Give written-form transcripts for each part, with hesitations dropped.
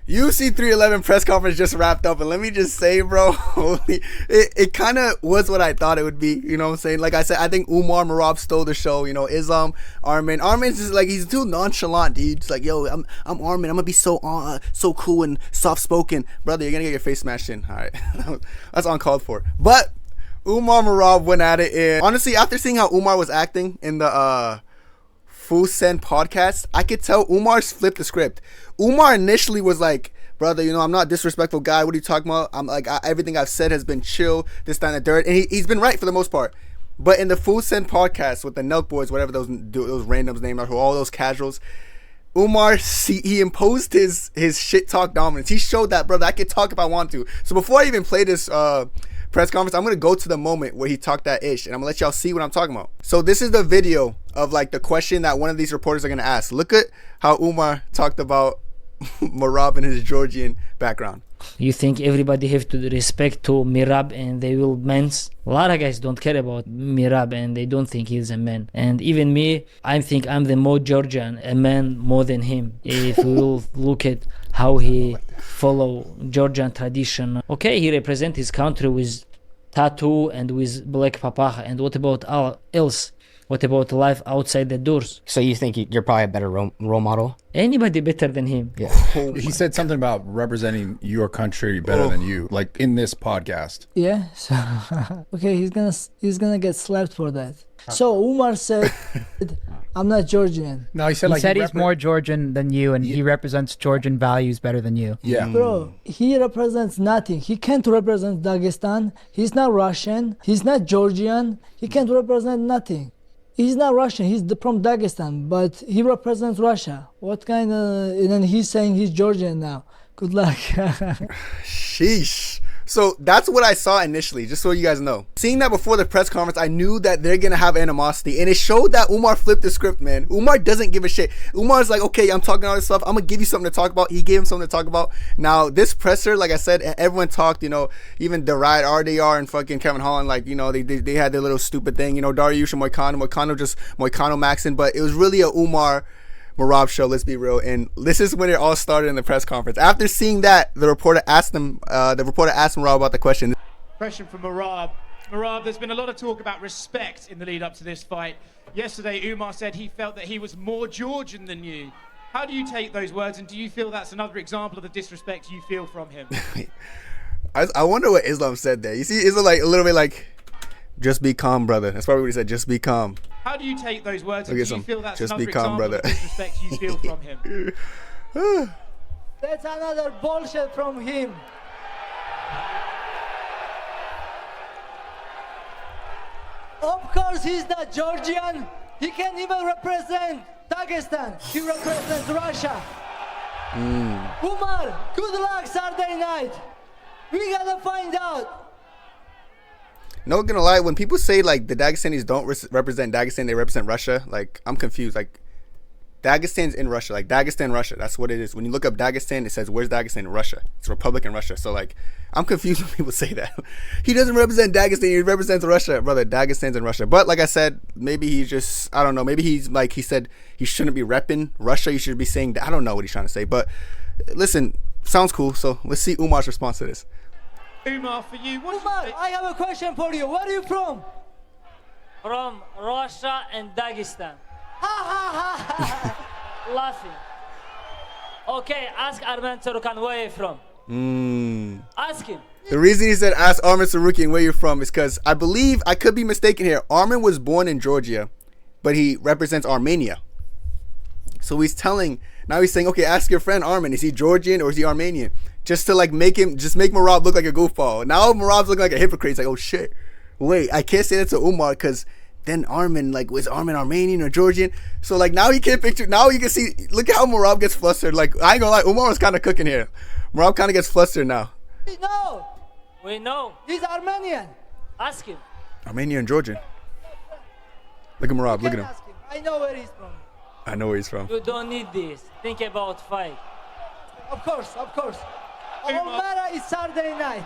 UFC 311 press conference just wrapped up, and let me just say, bro, it kind of was what I thought it would be. You know what I'm saying? Like I said, I think Umar Merab stole the show. You know, Islam, Arman's just like, he's too nonchalant, dude. He's like, yo, I'm Arman. I'm gonna be so cool and soft spoken, brother. You're gonna get your face smashed in. All right, that's uncalled for. But Umar Merab went at it, and honestly, after seeing how Umar was acting in the Fusen podcast, I could tell Umar's flipped the script. Umar initially was like, brother, you know, I'm not a disrespectful guy. What are you talking about? I'm like, everything I've said has been chill, this, that, and the dirt. And he's been right for the most part. But in the Fusen podcast with the Nelk Boys, whatever those randoms names are, all those casuals, Umar, he imposed his shit talk dominance. He showed that, brother, I can talk if I want to. So before I even play this press conference, I'm gonna go to the moment where he talked that ish, and I'm gonna let y'all see what I'm talking about. So this is the video of like the question that one of these reporters are gonna ask. Look at how Umar talked about Merab and his Georgian background. You think everybody have to respect to Merab and they will men's? A lot of guys don't care about Merab and they don't think he's a man. And even me, I think I'm the more Georgian, a man more than him. If we will look at how he follow Georgian tradition. Okay, he represent his country with tattoo and with black papaja. And what about else? What about life outside the doors? So you think you're probably a better role model? Anybody better than him? Yeah. He said something about representing your country better than you, like in this podcast. Yeah. So, okay, he's gonna get slapped for that. So Umar said, "I'm not Georgian." No, he said he's more Georgian than you, and he represents Georgian values better than you. Yeah. Bro, he represents nothing. He can't represent Dagestan. He's not Russian. He's not Georgian. He can't represent nothing. He's not Russian, he's from Dagestan, but he represents Russia. What kind of... And then he's saying he's Georgian now. Good luck. Sheesh. So that's what I saw initially, just so you guys know. Seeing that before the press conference, I knew that they're going to have animosity. And it showed that Umar flipped the script, man. Umar doesn't give a shit. Umar's like, okay, I'm talking all this stuff. I'm going to give you something to talk about. He gave him something to talk about. Now, this presser, like I said, everyone talked, you know, even Deride, RDR, and fucking Kevin Holland, like, you know, they had their little stupid thing. You know, Dariush and Moicano just Moicano maxing. But it was really a Umar Merab show, let's be real. And this is when it all started in the press conference. After seeing that, the reporter asked Merab about the question. Question from Merab. Merab, there's been a lot of talk about respect in the lead up to this fight. Yesterday, Umar said he felt that he was more Georgian than you. How do you take those words, and do you feel that's another example of the disrespect you feel from him? I wonder what Islam said there. You see, Islam like a little bit like, just be calm, brother. That's probably what he said, just be calm. How do you take those words, and do you feel that's just another be calm, example brother. of the disrespect you feel from him? That's another bullshit from him. Of course he's not Georgian. He can't even represent Dagestan. He represents Russia. Umar, good luck Saturday night. We gotta find out. Not gonna lie, when people say like the Dagestanis don't represent Dagestan, they represent Russia, like I'm confused. Like Dagestan's in Russia, like Dagestan, Russia. That's what it is. When you look up Dagestan, it says where's Dagestan in Russia. It's a republic in Russia. So like I'm confused when people say that. He doesn't represent Dagestan, he represents Russia, brother. Dagestan's in Russia. But like I said, maybe he's just, I don't know. Maybe he's like, he said he shouldn't be repping Russia. You should be saying that. I don't know what he's trying to say. But listen, sounds cool. So let's see Umar's response to this. Umar, for you, Umar, I have a question for you. Where are you from? From Russia and Dagestan. Laughing. Okay, ask Arman Sarukan where you're from. Ask him. The reason he said ask Arman Sarukian where you're from is because I believe, I could be mistaken here, Arman was born in Georgia, but he represents Armenia. So he's telling, now he's saying, okay, ask your friend Arman, is he Georgian or is he Armenian? Just to like make Merab look like a goofball. Now Merab's looking like a hypocrite. He's like, oh shit, wait, I can't say that to Umar because then Arman, like, was Arman Armenian or Georgian? So like now he can't picture, now you can see, look at how Merab gets flustered. Like, I ain't gonna lie, Umar was kind of cooking here. Merab kind of gets flustered now. No. We know. He's Armenian. Ask him. Armenian and Georgian. Look at Merab, look at him. Ask him. I know where he's from. I know where he's from. You don't need this. Think about fight. Of course, of course. Umar is Saturday night.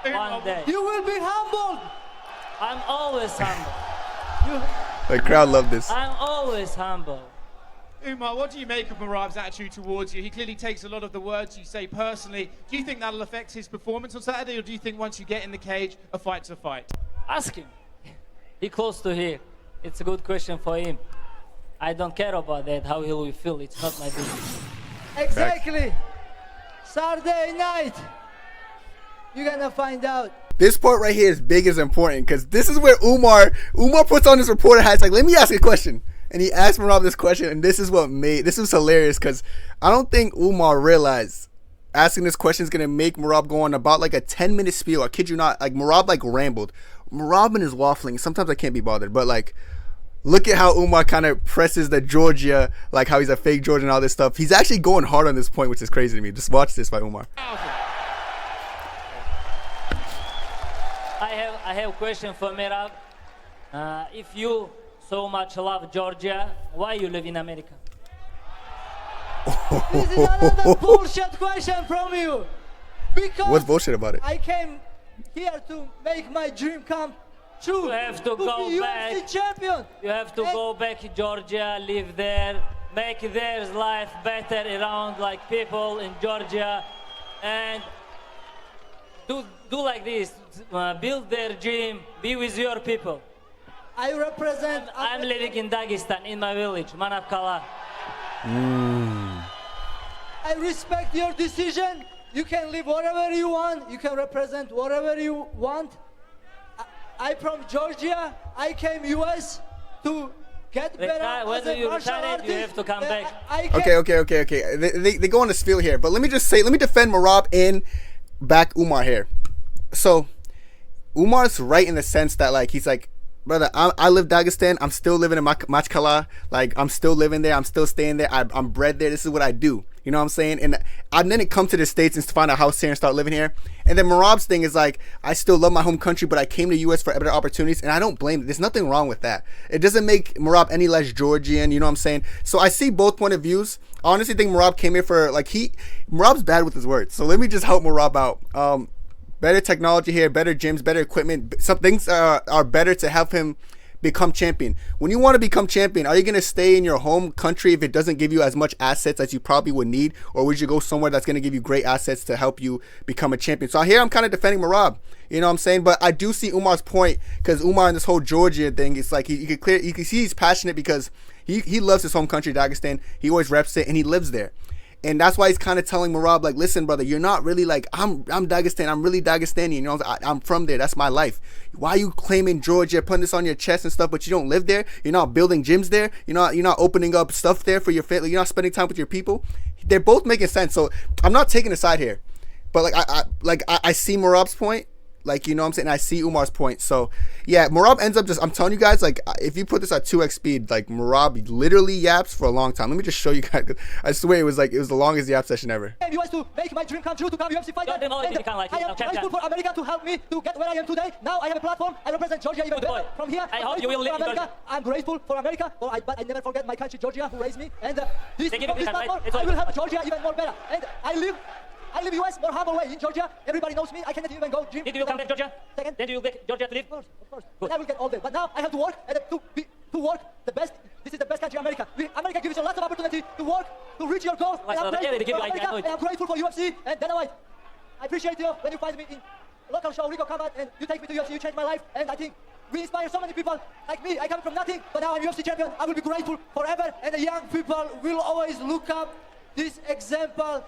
One day. You will be humbled. I'm always humble. The crowd loved this. I'm always humble. Umar, what do you make of Merab's attitude towards you? He clearly takes a lot of the words you say personally. Do you think that'll affect his performance on Saturday, or do you think once you get in the cage, a fight's a fight? Ask him. He close to here. It's a good question for him. I don't care about that, how he will feel. It's not my business. Exactly. Saturday night, you're gonna find out. This part right here is big as important because this is where Umar puts on his reporter hat. It's like, let me ask you a question. And he asked Merab this question, and this was hilarious because I don't think Umar realized asking this question is going to make Merab go on about like a 10-minute spiel. I kid you not. Like, Merab like rambled. Merab and his waffling, sometimes I can't be bothered, but like, look at how Umar kind of presses the Georgia, like how he's a fake Georgian and all this stuff. He's actually going hard on this point, which is crazy to me. Just watch this by Umar. I have a question for Merab. If you so much love Georgia, why you live in America? This is another bullshit question from you. Because What's bullshit about it? I came here to make my dream come true. You have to go be back. UFC champion. You have to go back to Georgia, live there, make their life better around like people in Georgia, and do like this, build their dream, be with your people. I represent. I'm living in Dagestan, in my village, Manavkala. I respect your decision. You can live wherever you want. You can represent whatever you want. I'm from Georgia. I came US to get better When as a you martial retire, artist. you have to come back. Okay. They go on this field here, but let me defend Merab and back Umar here. So Umar's right in the sense that like he's like, brother, I live Dagestan. I'm still living in Machkala. Like, I'm still living there. I'm still staying there. I'm bred there. This is what I do. You know what I'm saying? And I didn't come to the States and find a house here and start living here. And then Merab's thing is like, I still love my home country, but I came to U.S. for better opportunities. And I don't blame it. There's nothing wrong with that. It doesn't make Merab any less Georgian. You know what I'm saying? So I see both point of views. I honestly think Merab came here for, like, Merab's bad with his words. So let me just help Merab out. Better technology here, better gyms, better equipment. Some things are better to help him become champion. When you want to become champion, are you going to stay in your home country if it doesn't give you as much assets as you probably would need? Or would you go somewhere that's going to give you great assets to help you become a champion? So here I'm kind of defending Merab. You know what I'm saying? But I do see Umar's point, because Umar and this whole Georgia thing, it's like you can see he's passionate because he loves his home country, Dagestan. He always reps it and he lives there. And that's why he's kind of telling Merab, like, listen, brother, you're not really like, I'm Dagestan. I'm really Dagestani. You know, I'm from there. That's my life. Why are you claiming Georgia, putting this on your chest and stuff, but you don't live there? You're not building gyms there. You're not opening up stuff there for your family. You're not spending time with your people. They're both making sense. So I'm not taking a side here. But I see Merab's point. Like, you know what I'm saying? I see Umar's point. So, yeah, Merab ends up I'm telling you guys, like, if you put this at 2x speed, like, Merab literally yaps for a long time. Let me just show you guys. I swear it was the longest yap session ever. I was to make my dream come true to come UFC fighter. I am grateful for America to help me to get where I am today. Now I have a platform. I represent Georgia even better. From here, I hope you will live in America. I'm grateful for America, but I never forget my country, Georgia, who raised me. And from this platform, I will help Georgia even more better. And I live US more humble way in Georgia. Everybody knows me. I cannot even go gym. Did you come back to Georgia? Second. Did you back Georgia to live? Of course. Good. I will get all that. But now I have to work and to work the best. This is the best country, America. America gives you lots of opportunity to work, to reach your goals. Like, I'm grateful they give for you, America. I'm grateful for UFC and Dana White. I appreciate you when you find me in local show, Rico Combat, and you take me to UFC. You changed my life, and I think we inspire so many people like me. I come from nothing, but now I'm UFC champion. I will be grateful forever, and the young people will always look up this example.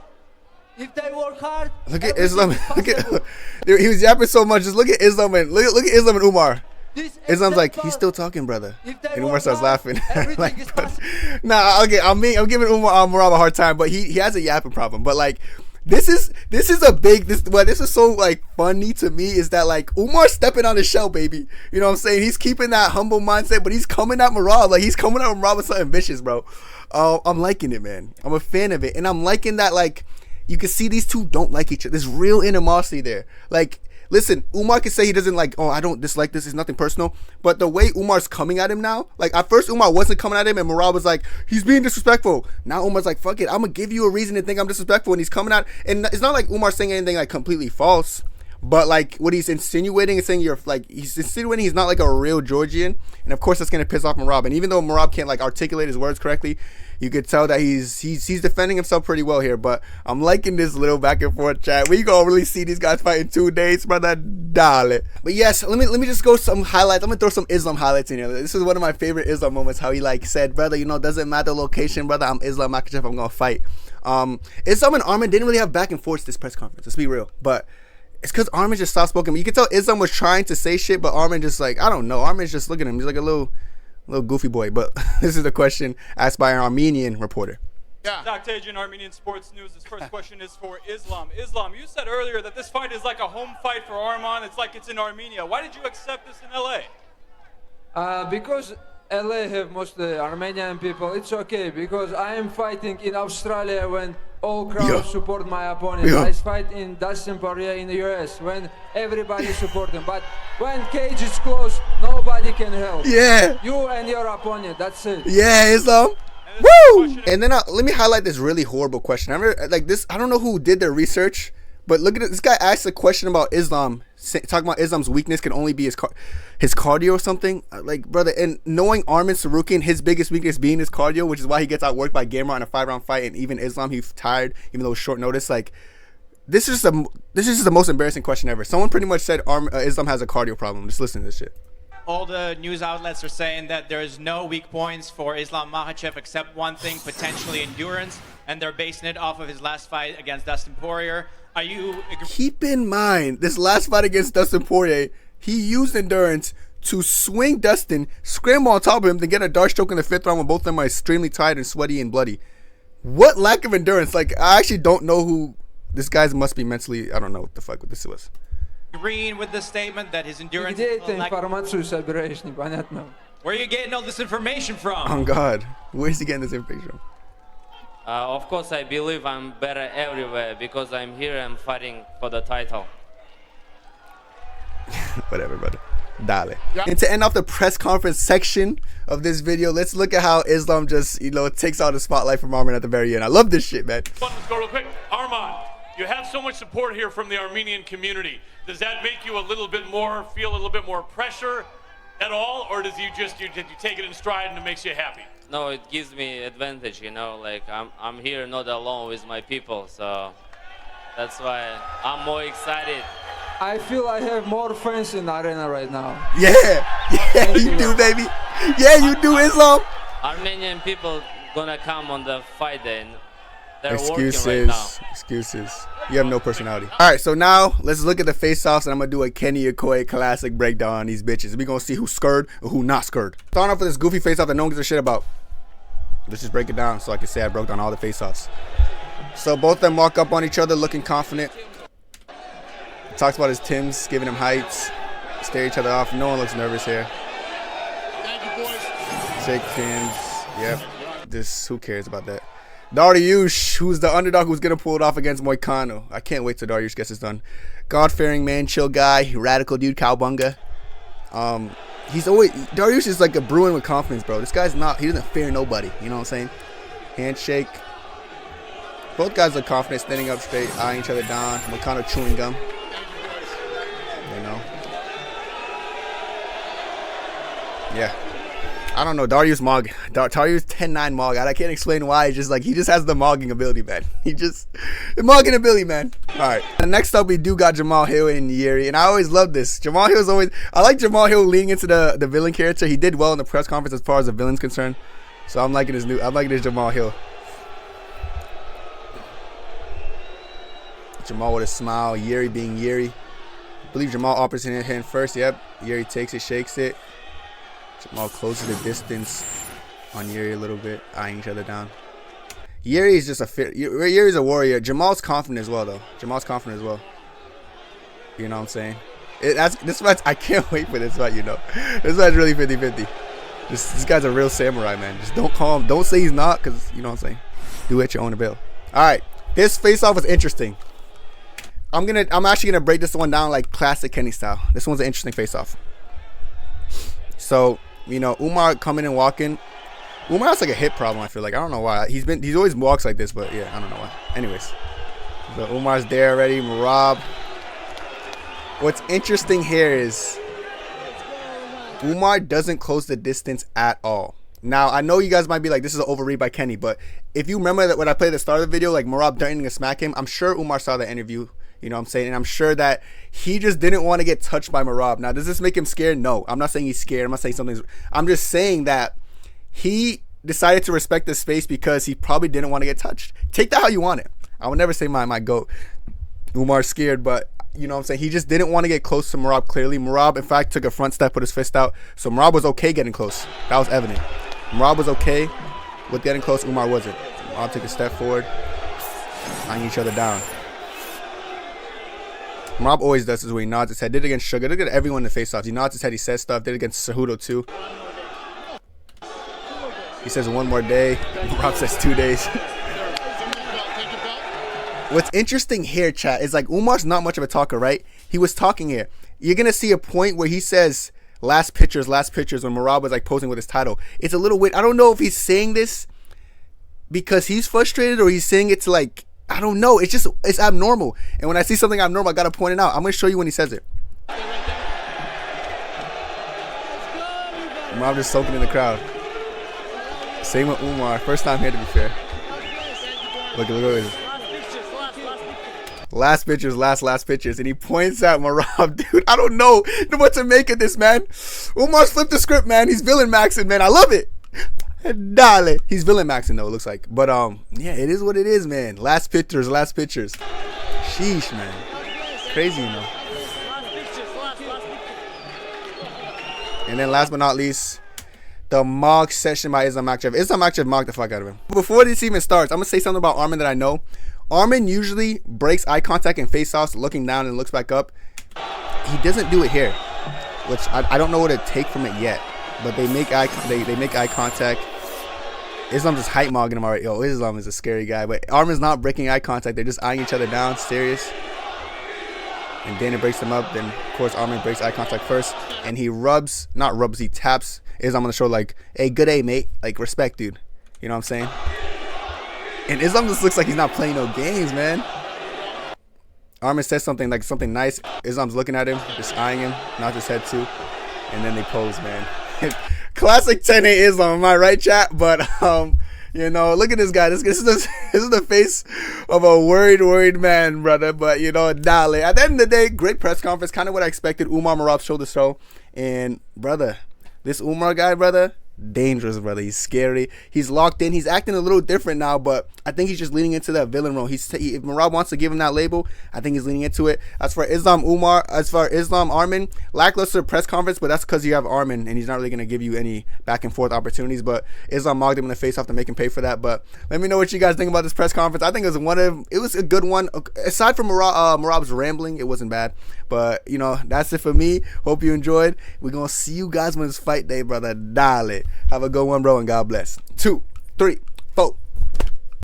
If they work hard, look at Islam. Dude, he was yapping so much. Just look at Islam and look at Islam and Umar. Islam's like, he's still talking, brother. And Umar starts laughing. Like, nah, okay, I'm giving Merab a hard time, but he has a yapping problem. But like, this is so like funny to me is that like Umar's stepping on his shell, baby. You know what I'm saying? He's keeping that humble mindset, but he's coming at Merab. Like, he's coming at Merab with something vicious, bro. I'm liking it, man. I'm a fan of it, and I'm liking that like. You can see these two don't like each other. There's real animosity there. Like, listen, Umar can say he doesn't like, I don't dislike this. It's nothing personal. But the way Umar's coming at him now, like, at first Umar wasn't coming at him and Merab was like, he's being disrespectful. Now Umar's like, fuck it. I'm going to give you a reason to think I'm disrespectful. And he's coming at, and it's not like Umar's saying anything like completely false. But like what he's insinuating is saying he's insinuating he's not like a real Georgian, and of course that's gonna piss off Merab. And even though Merab can't like articulate his words correctly, you could tell that he's defending himself pretty well here. But I'm liking this little back and forth chat. We gonna really see these guys fight in 2 days, brother. Dale. But yes, let me just go some highlights. I'm gonna throw some Islam highlights in here. This is one of my favorite Islam moments. How he like said, brother, doesn't matter location, brother. I'm Islam Makhachev. I'm gonna fight. Islam and Arman didn't really have back and forth this press conference. Let's be real, but it's because Arman just soft spoken. You can tell Islam was trying to say shit, but Arman just like, I don't know. Arman's just looking at him. He's like a little goofy boy. But this is the question asked by an Armenian reporter. Yeah. Octagian, Armenian Sports News. This first question is for Islam. Islam, you said earlier that this fight is like a home fight for Arman. It's like it's in Armenia. Why did you accept this in LA? Because LA have mostly Armenian people. It's okay because I am fighting in Australia when all crowds support my opponent. I fight in Dustin Poirier in the US when everybody support him. But when cage is closed, nobody can help. Yeah. You and your opponent. That's it. Yeah, Islam. Woo! And then let me highlight this really horrible question. I remember like this. I don't know who did their research, but look at it. This guy asked a question about Islam, talking about Islam's weakness can only be his cardio or something. Like, brother, and knowing Arman Tsarukyan, his biggest weakness being his cardio, which is why he gets outworked by Gamrot in a 5-round fight, and even Islam, he's tired, even though it's short notice. Like, this is just the most embarrassing question ever. Someone pretty much said Islam has a cardio problem. Just listen to this shit. All the news outlets are saying that there is no weak points for Islam Makhachev except one thing, potentially endurance, and they're basing it off of his last fight against Dustin Poirier. Are you... Keep in mind, this last fight against Dustin Poirier, he used endurance to swing Dustin, scramble on top of him, then get a dart stroke in the 5th round when both of them are extremely tired and sweaty and bloody. What lack of endurance? Like, I actually don't know who... This guy must be mentally... I don't know what the fuck this was. Agreeing with the statement that his endurance... Где эту информацию собираешь, непонятно. Where are you getting all this information from? Oh God, where's he getting this information from? Of course, I believe I'm better everywhere because I'm here and fighting for the title. Whatever, brother. Dale. Yeah. And to end off the press conference section of this video, let's look at how Islam just, takes out the spotlight from Arman at the very end. I love this shit, man. Let's go real quick. Arman, you have so much support here from the Armenian community. Does that make you feel a little bit more pressure at all, or does you take it in stride and it makes you happy? No, it gives me advantage, like I'm here not alone with my people, so that's why I'm more excited. I feel I have more fans in the arena right now. Yeah, you do, baby. Yeah, you do, Islam. Armenian people gonna come on the fight day. And they're working right now. Excuses. You have no personality. All right, so now let's look at the face-offs, and I'm gonna do a Kenny Okoye classic breakdown on these bitches. We're gonna see who's scared or who not scared. Starting off with this goofy face-off that no one gives a shit about. Let's just break it down so I can say I broke down all the face-offs. So both of them walk up on each other looking confident. Talks about his Tims, giving him heights. Stare each other off. No one looks nervous here. Thank you, boys. Shake Tims. Yep. Who cares about that? Dariush, who's the underdog who's going to pull it off against Moicano. I can't wait till Dariush gets this done. God-fearing man, chill guy, radical dude, cowbunga. Dariush is like a Bruin with confidence, bro. This guy's he doesn't fear nobody. You know what I'm saying? Handshake. Both guys look confident, standing up straight, eyeing each other down. Moicano chewing gum. Yeah. I don't know. Dariush 10-9 Mog. I can't explain why. It's just like he just has the mogging ability, man. The mogging ability, man. Alright. Next up we do got Jamal Hill and Yuri. And I always love this. I like Jamal Hill leaning into the villain character. He did well in the press conference as far as the villain's concerned. So I'm liking his Jamal Hill. Jamal with a smile. Yuri being Yuri. I believe Jamal offers his hand first. Yep. Yuri takes it, shakes it. Jamal closes the distance on Yuri a little bit, eyeing each other down. Yuri is just Yuri's a warrior. Jamal's confident as well, though. You know what I'm saying? This fight, I can't wait for this fight, This fight's really 50-50. This guy's a real samurai, man. Just don't call him. Don't say he's not, because, you know what I'm saying? Do it at your own ability. All right. This face-off was interesting. I'm actually gonna break this one down like classic Kenny style. This one's an interesting face-off. So, Umar coming and walking. Umar has like a hip problem, I feel like. I don't know why. He's always walks like this, but yeah, I don't know why. Anyways. So Umar's there already. Merab. What's interesting here is Umar doesn't close the distance at all. Now, I know you guys might be like, this is an overread by Kenny, but if you remember that when I played at the start of the video, like Merab threatening to smack him, I'm sure Umar saw that interview, you know what I'm saying? And I'm sure that he just didn't want to get touched by Merab. Now, does this make him scared? No, I'm not saying he's scared. I'm not saying something's... I'm just saying that he decided to respect the space because he probably didn't want to get touched. Take that how you want it. I would never say my GOAT. Umar's scared, but... You know what I'm saying? He just didn't want to get close to Merab, clearly. Merab, in fact, took a front step, put his fist out. So Merab was okay getting close. That was evident. Merab was okay with getting close. Umar wasn't. Merab took a step forward, eyeing each other down. Merab always does this where he nods his head. Did it against Sugar. Did it against everyone in the face-offs. He nods his head. He says stuff. Did it against Cejudo, too. He says 1 more day. Merab says 2 days. What's interesting here, chat, is like Umar's not much of a talker, right? He was talking here. You're going to see a point where he says last pictures when Merab was like posing with his title. It's a little weird. I don't know if he's saying this because he's frustrated or he's saying it to like, I don't know. It's just, it's abnormal. And when I see something abnormal, I got to point it out. I'm going to show you when he says it. Merab just soaking in the crowd. Same with Umar. First time here, to be fair. Look at this. Last pictures, last pictures. And he points at Merab, dude. I don't know what to make of this, man. Umar's flipped the script, man. He's villain maxing, man. I love it. Dale. He's villain maxing, though, it looks like. But, yeah, it is what it is, man. Last pictures. Sheesh, man. Crazy, you know. And then last but not least, the mock session by Islam Makhachev. Islam Makhachev mocked the fuck out of him. Before this even starts, I'm going to say something about Arman that I know. Arman usually breaks eye contact in face-offs, looking down and looks back up. He doesn't do it here, which I don't know what to take from it yet. But they make eye contact. Islam's just hype mogging him already. Yo, Islam is a scary guy, but Arman's not breaking eye contact. They're just eyeing each other down, serious. And Dana breaks them up. Then, of course, Arman breaks eye contact first, and he he taps Islam on the shoulder like, "Hey, good day, mate." Like, respect, dude. You know what I'm saying? And Islam just looks like he's not playing no games, man. Arman says something nice. Islam's looking at him, just eyeing him, nods his head too. And then they pose, man. Classic 10-8 Islam, am I right, chat? But, you know, look at this guy. This is the face of a worried man, brother. But, you know, dale. At the end of the day, great press conference. Kind of what I expected. Umar Merab showed the show. And, brother, this Umar guy, brother, dangerous, brother. He's scary. He's locked in. He's acting a little different now, but I think he's just leaning into that villain role. If Merab wants to give him that label, I think he's leaning into it. As for Islam Arman, lackluster press conference, but that's because you have Arman and he's not really going to give you any back and forth opportunities. But Islam mocked him in the face off to make him pay for that. But let me know what you guys think about this press conference. I think it was a good one. Aside from Merab's rambling, it wasn't bad. But you know, that's it for me. Hope you enjoyed. We're gonna see you guys when it's fight day, brother. Dale. Have a good one, bro, and God bless. 2, 3.